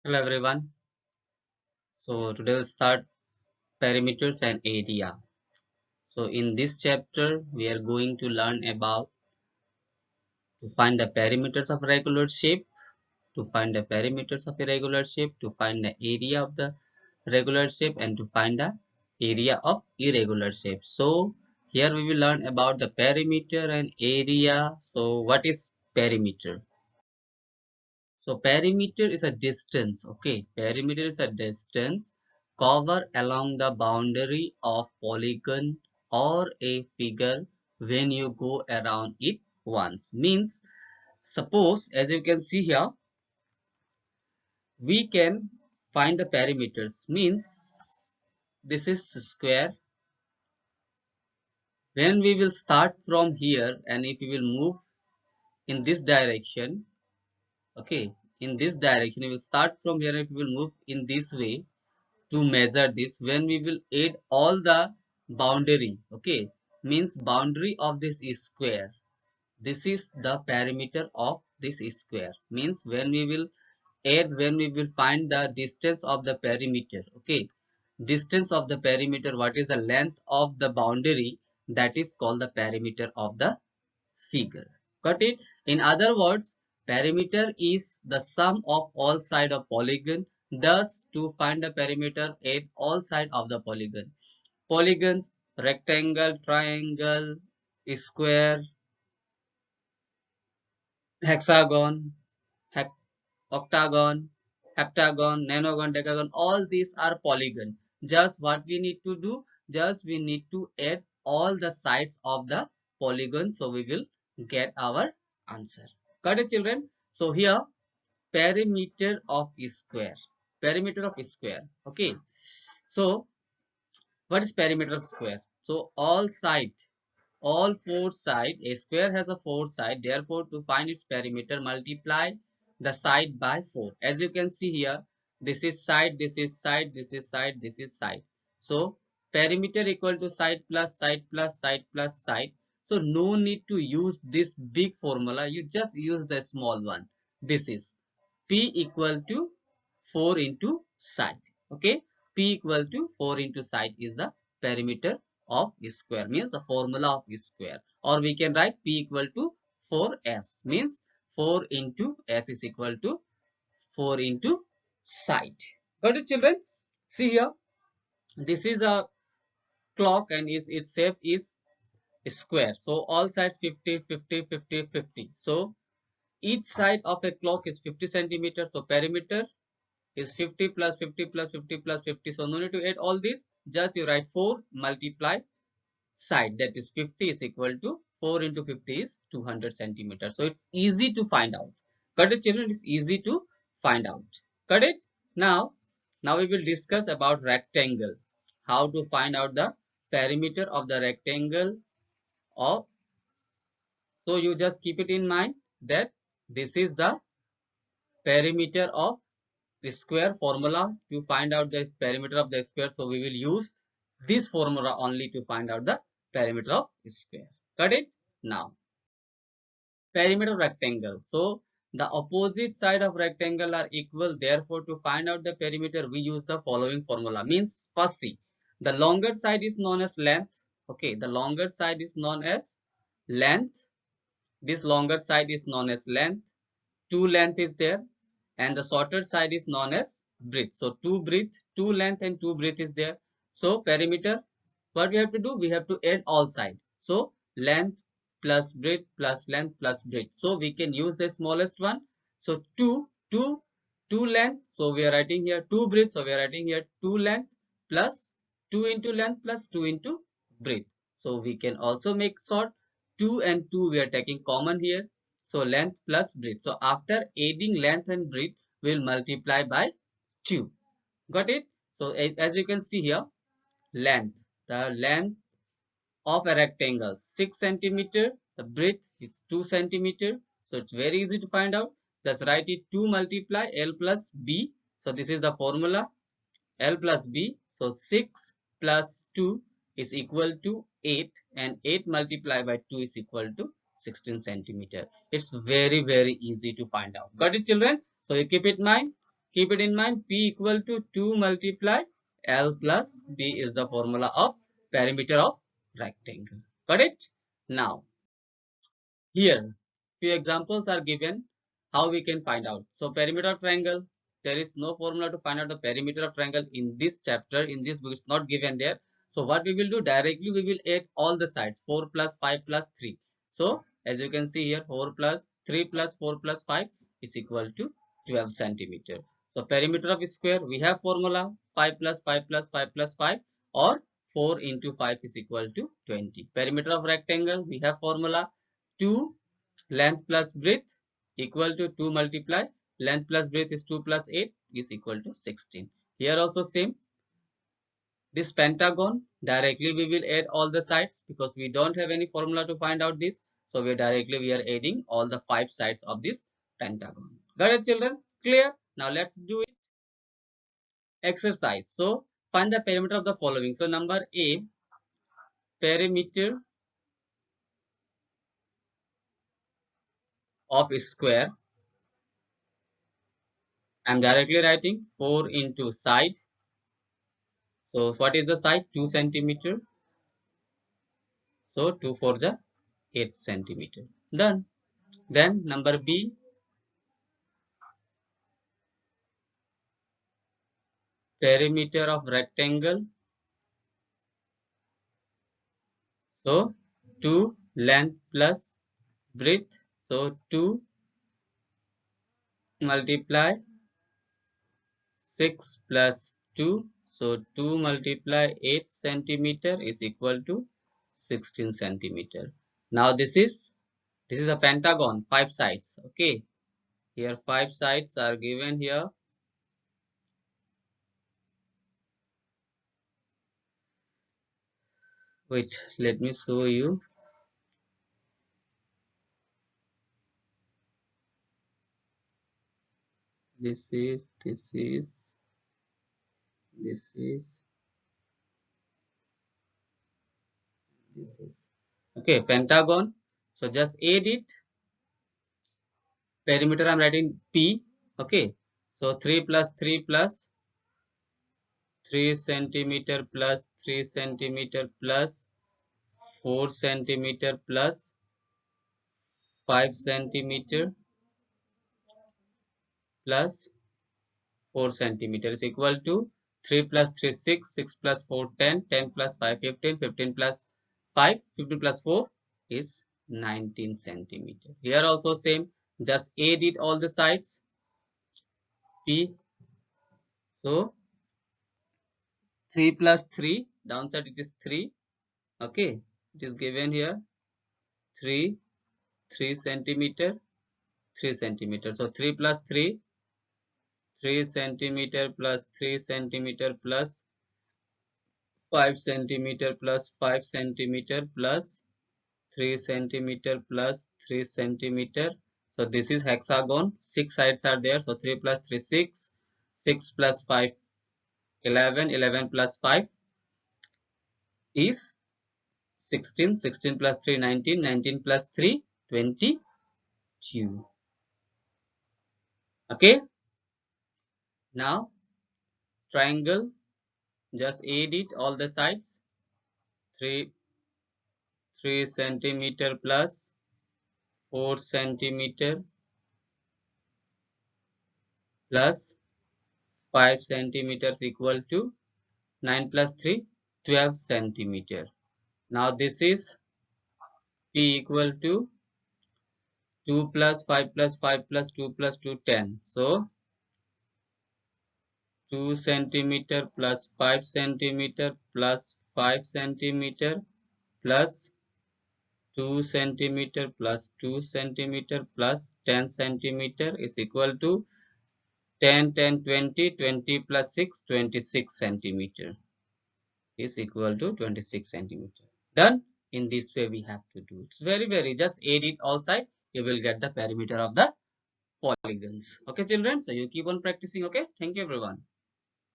Hello everyone. So today we'll start perimeters and area. So in this chapter we are going to learn about to find the perimeters of regular shape, to find the perimeters of irregular shape, to find the area of the regular shape and to find the area of irregular shape. So here we will learn about the perimeter and area. So what is perimeter? So perimeter is a distance, okay? Perimeter is a distance covered along the boundary of polygon or a figure when you go around it once. Means, suppose as you can see here, we can find the perimeters. Means, this is square. When we will start from here and if we will move in this direction, okay, in this direction, we will start from here and we will move in this way to measure this when we will add all the boundary, okay, means boundary of this is square. This is the perimeter of this square. Means when we will add, when we will find the distance of the perimeter, okay, distance of the perimeter, what is the length of the boundary, that is called the perimeter of the figure. Got it? In other words, perimeter is the sum of all side of polygon. Thus, to find the perimeter, add all side of the polygon. Polygons, rectangle, triangle, square, hexagon, octagon, heptagon, nonagon, decagon, all these are polygon. Just what we need to do, just we need to add all the sides of the polygon, so we will get our answer. Got it, children? So here, perimeter of square. Perimeter of square. Okay. So what is perimeter of square? So all four side, a square has a four side, therefore to find its perimeter multiply the side by 4. As you can see here, this is side, this is side, this is side, this is side. So perimeter equal to side plus side plus side plus side. So no need to use this big formula, you just use the small one. This is P equal to 4 into side. Okay, P equal to 4 into side is the perimeter of square, means the formula of square, or we can write P equal to 4s, means 4 into s is equal to 4 into side. Got it, children? See here, this is a clock and its shape is square, so all sides 50 50 50 50. So each side of a clock is 50 centimeters, so perimeter is 50 plus 50 plus 50 plus 50. So no need to add all this. Just you write 4 multiply side, that is 50 is equal to 4 into 50 is 200 centimeters. So it's easy to find out. Got it, children? It's easy to find out. Got it? Now we will discuss about rectangle. How to find out the perimeter of the rectangle of. So you just keep it in mind that this is the perimeter of the square formula to find out the perimeter of the square. So we will use this formula only to find out the perimeter of square. Got it? Now, perimeter of rectangle. So the opposite side of rectangle are equal. Therefore, to find out the perimeter, we use the following formula. Means, first see, the longer side is known as length. Okay, the longer side is known as length. This longer side is known as length. Two length is there, and the shorter side is known as breadth. So two breadth, two length and two breadth is there. So perimeter, what we have to do, we have to add all side. So length plus breadth plus length plus breadth. So we can use the smallest one. So two length, so we are writing here 2 breadth, so we are writing here 2 length plus 2 into length plus 2 into breadth. So we can also make short, 2 and 2 we are taking common here. So length plus breadth. So after adding length and breadth, we will multiply by 2. Got it? So as you can see here, length. The length of a rectangle 6 centimeter. The breadth is 2 centimeter. So it's very easy to find out. Just write it 2 multiply L plus B. So this is the formula. L plus B. So 6 plus 2 is equal to 8, and 8 multiplied by 2 is equal to 16 centimeter. It's very easy to find out. Got it, children? So you keep it in mind. Keep it in mind, P equal to 2 multiply L plus B is the formula of perimeter of rectangle. Got it? Now, here, few examples are given how we can find out. So, perimeter of triangle, there is no formula to find out the perimeter of triangle in this chapter, in this book, it's not given there. So, what we will do directly, we will add all the sides, 4 plus 5 plus 3. So, as you can see here, 4 plus 3 plus 4 plus 5 is equal to 12 centimeter. So, perimeter of square, we have formula 5 plus 5 plus 5 plus 5 or 4 into 5 is equal to 20. Perimeter of rectangle, we have formula 2 length plus breadth equal to 2 multiply length plus breadth is 2 plus 8 is equal to 16. Here also same. This pentagon, directly we will add all the sides because we don't have any formula to find out this. So we are adding all the 5 sides of this pentagon. Got it, children? Clear? Now let's do it. Exercise. So find the perimeter of the following. So number A, perimeter of square. I'm directly writing 4 into side. So what is the side? 2 centimeter. So 2 for the 8 centimeter. Done. Then number B, perimeter of rectangle. So 2 length plus breadth. So 2 multiply 6 plus 2. So 2 multiply 8 centimeter is equal to 16 centimeter. Now this is a pentagon, 5 sides. Okay. Here 5 sides are given here. Wait, let me show you. This is okay, pentagon. So just add it. Perimeter I'm writing P. Okay. So 3 plus 3 plus 3 centimeter plus 3 centimeter plus 4 centimeter plus 5 centimeter plus 4 centimeter is equal to 3 plus 3 6, 6 plus 4 10, 10 plus 5 15, 15 plus 5, 15 plus 4 is 19 centimeter. Here also same, just add it all the sides. P. So 3 plus 3, downside it is 3. Okay, it is given here 3, 3 centimeter, 3 centimeter. So 3 plus 3, 3 centimeter plus 3 centimeter plus 5 centimeter plus 5 centimeter plus 3 centimeter plus 3 centimeter. So this is hexagon. 6 sides are there. So 3 plus 3 6, 6 plus 5 11, 11 plus 5 is 16, 16 plus 3 19, 19 plus 3 22. Okay. Now triangle, just add it all the sides. 3 centimeter plus 4 centimeter plus 5 centimeters equal to 9 plus 3 12 centimeter. Now this is P equal to 2 plus 5 plus 5 plus 2 plus 2 10. So 2 centimeter plus 5 centimeter plus 5 centimeter plus 2 centimeter plus 2 centimeter plus 10 centimeter is equal to 10 10 20 20 plus 6 26 centimeter is equal to 26 centimeter. Done. In this way we have to do. It's very just add it all side. You will get the perimeter of the polygons. Okay children. So you keep on practicing. Okay. Thank you everyone.